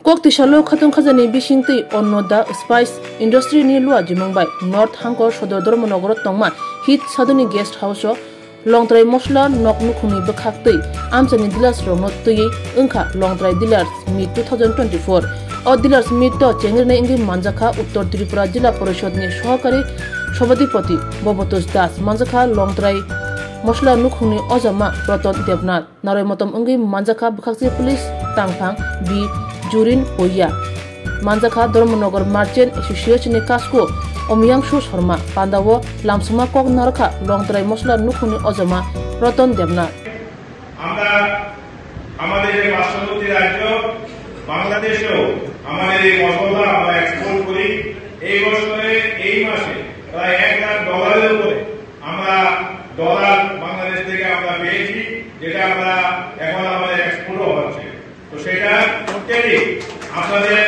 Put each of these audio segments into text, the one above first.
Kok tisalo khatun khajani bisingti onnoda spice industry ni lua jimongbai north hangkor sodor dormonogor tongma hit saduni guest house longtrai mosla nok nukhuni bkhaktei amchani dealers rono tui ungkha longtrai dealers meet 2024 o dealers meet to chengrne ingi manjakha uttor tripura jila porishod ni sohakari sabadipati bobotos das manjakha longtrai mosla nukhuni ojama proton devnath narai motom ingi manjakha bkhakse police tangphang bi Jurin Poya Manjakha Dormonogar Merchant Association Kasko Omyangshu Sharma Pandawo Lamsuma Kok Narkha Longtrai Mosla Nukhuni Ojama Proton Devnath আমরা আমাদের যে পার্শ্ববর্তী রাজ্য বাংলাদেশেও আমাদের এই মশলা আমরা export করি এই বছরে এই মাসে প্রায় $1 লাখ উপরে আমরা ডলার বাংলাদেশ থেকে আমরা পেয়েছি যেটা আমরা এখন আমাদের এক্সপোর্টও হচ্ছে তো সেটা প্রত্যেকই আপনাদের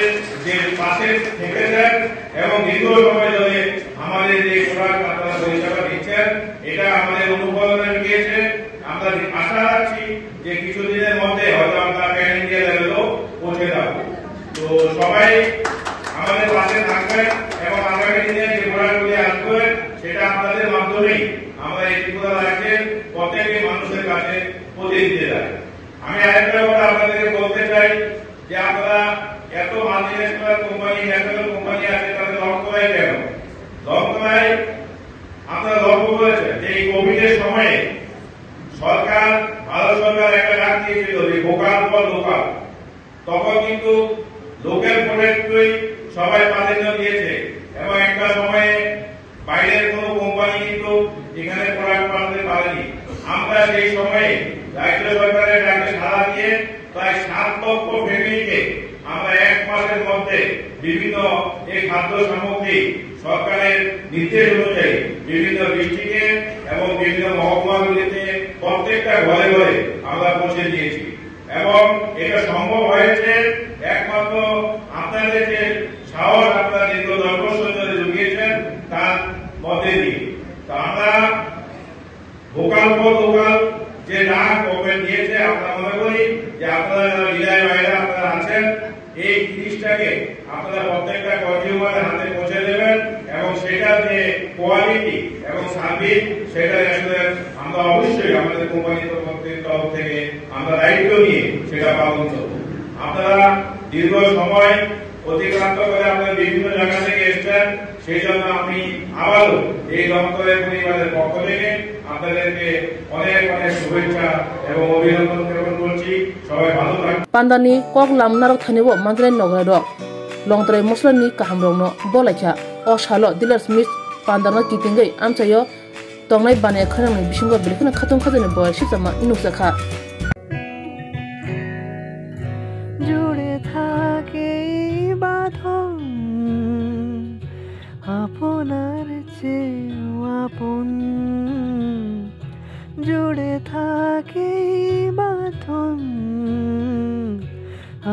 যে পাশে থেকেছেন এবং দীর্ঘ সময় ধরে আমাদের যে প্রোডাক্ট আপনারা পরিষেবা দিচ্ছেন এটা আমাদের অনুমোদনে গিয়েছে আমরা আশা রাখছি যে কিছুদিনের মধ্যে হয়তো আমরা প্যান ইন্ডিয়া লেভেলও পৌঁছে যাব তো সবাই আমাদের পাশে থাকবেন এবং আগামী দিনে যে প্রোডাক্টগুলি আসবে সেটা আপনাদের মাধ্যমেই আমরা এই ত্রিপুরা রাজ্যের প্রত্যেকটি মানুষের কাছে পৌঁছে দিতে চাই আমি আরেকটা কথা আপনাদেরকে বলতে চাই যে আপনারা এত মাল্টিন্যাশনাল কোম্পানি ন্যাশনাল কোম্পানি আছে তাদের লক করাই কেন লক করাই আপনারা লক্ষ্য করেছেন যে এই কোভিডের সময়ে সরকার ভারত সরকার একটা ডাক দিয়েছিল যে ভোকাল ফর লোকাল তখন কিন্তু লোকাল প্রোডাক্টই সবাই প্রাধান্য দিয়েছে এবং একটা সময়ে বাইরের কোনো কোম্পানি কিন্তু এখানে প্রোডাক্ট বানাতে পারেনি আমরা সেই সময়ে রাজ্য সরকারের ডাকে সাড়া দিয়ে প্রায় 7 লক্ষ ফ্যামিলিকে আমরা 1 মাসের মধ্যে বিভিন্ন এই খাদ্য সামগ্রী সরকারের নির্দেশ অনুযায়ী বিভিন্ন ডিস্ট্রিক্টে এবং বিভিন্ন মহকুমাগুলিতে প্রত্যেকটা ঘরে ঘরে আমরা পৌঁছে দিয়েছি এবং এটা সম্ভব হয়েছে একমাত্র আপনাদের যে সাহস আপনারা দীর্ঘ 10 বছর ধরে জুগিয়েছেন তার মধ্যে দিয়ে তো আমরা ভোকাল ফর লোকাল যে ডাক গভর্নমেন্ট দিয়েছে আমরা মনে করি যে আপনারা যারা বিদায় ভাইরা আপনারা আছেন এই জিনিসটাকে আপনারা প্রত্যেকটা কনজিউমারের হাতে পৌঁছে দেবেন এবং সেটার যে কোয়ালিটি এবং সার্ভিস সেটা আসলে আমরা অবশ্যই আমাদের কোম্পানির তরফ থেকে আমরা দায়িত্ব নিয়ে সেটা পালন করব আপনারা দীর্ঘ সময় অতিক্রান্ত করে আপনারা বিভিন্ন জায়গা থেকে এসেছেন সেই জন্য আমি আবারও এই দপ্তরের পরিবারের পক্ষ থেকে আপনাদেরকে অনেক অনেক শুভেচ্ছা এবং অভিনন্দন জ্ঞাপন করছি সবাই ভালো থাকবেন Pandani Kok Lamnarok Thanibo Mandrai Nogrado Longtrai Moslani Kahamrongno Bolakha O Shalo Dealers Meet Pandana Kitingai Amchayo Tongnai Bane Kharangni Bishingo Bilkhana Khatung Khajani Boy Shitsama Inusakha জুড়ে থাকে বাঁধন আপনার চেয়েও আপন জুড়ে থাকে বাঁধন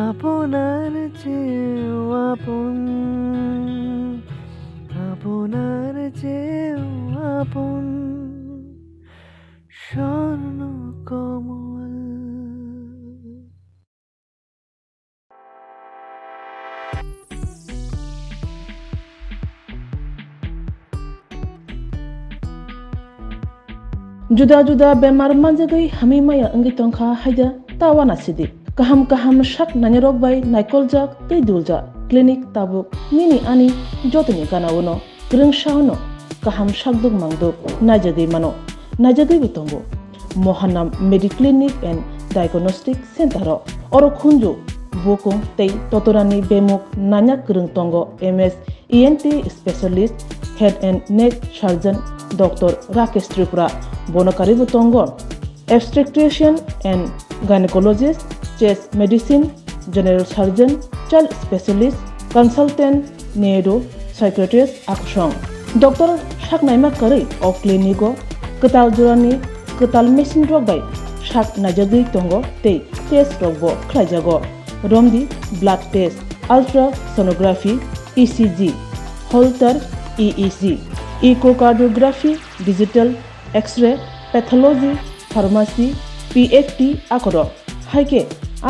আপনার চেয়েও আপন আপনার চেয়েও আপন স্বর্ণ কমল Juda bemar manjagai hamimaya angi tongkha haida tawana sidi kaham shak nanyarok bai naikolja teidulja clinic tabuk nini ani jotini kanawono grengshauno kaham shakduk mangduk najagai mano najagai bitongo mohanam mediclinic and diagnostic center oro khunju bokung tei totorani bemuk nanya grengtongo ms ent specialist head and neck surgeon Dr. Rakesh Tripura Bonokari Butongo obstetrician and gynecologist chest medicine general surgeon child specialist consultant neuro psychiatrist Akshong Dr. Shaknaima Kari of Clinico Ketal Jurani Ketal Machine Rogbai Shak Najagi Tongo Te Test Rogbo Klajago Romdi blood test ultrasonography ECG Holter EEG echocardiography digital x-ray pathology pharmacy PFT akoro haike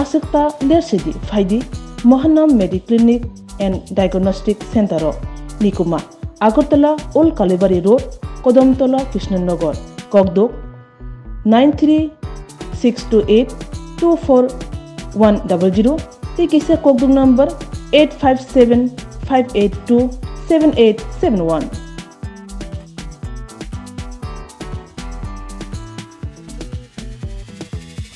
asakta lersidi faidi Mohanam Medi Clinic and Diagnostic Center Nikuma Agartala Old Kalibari Road Kodamtola Krishnanagar Kogdok 9362824100 Tikisa Kogdok number 857-582-7871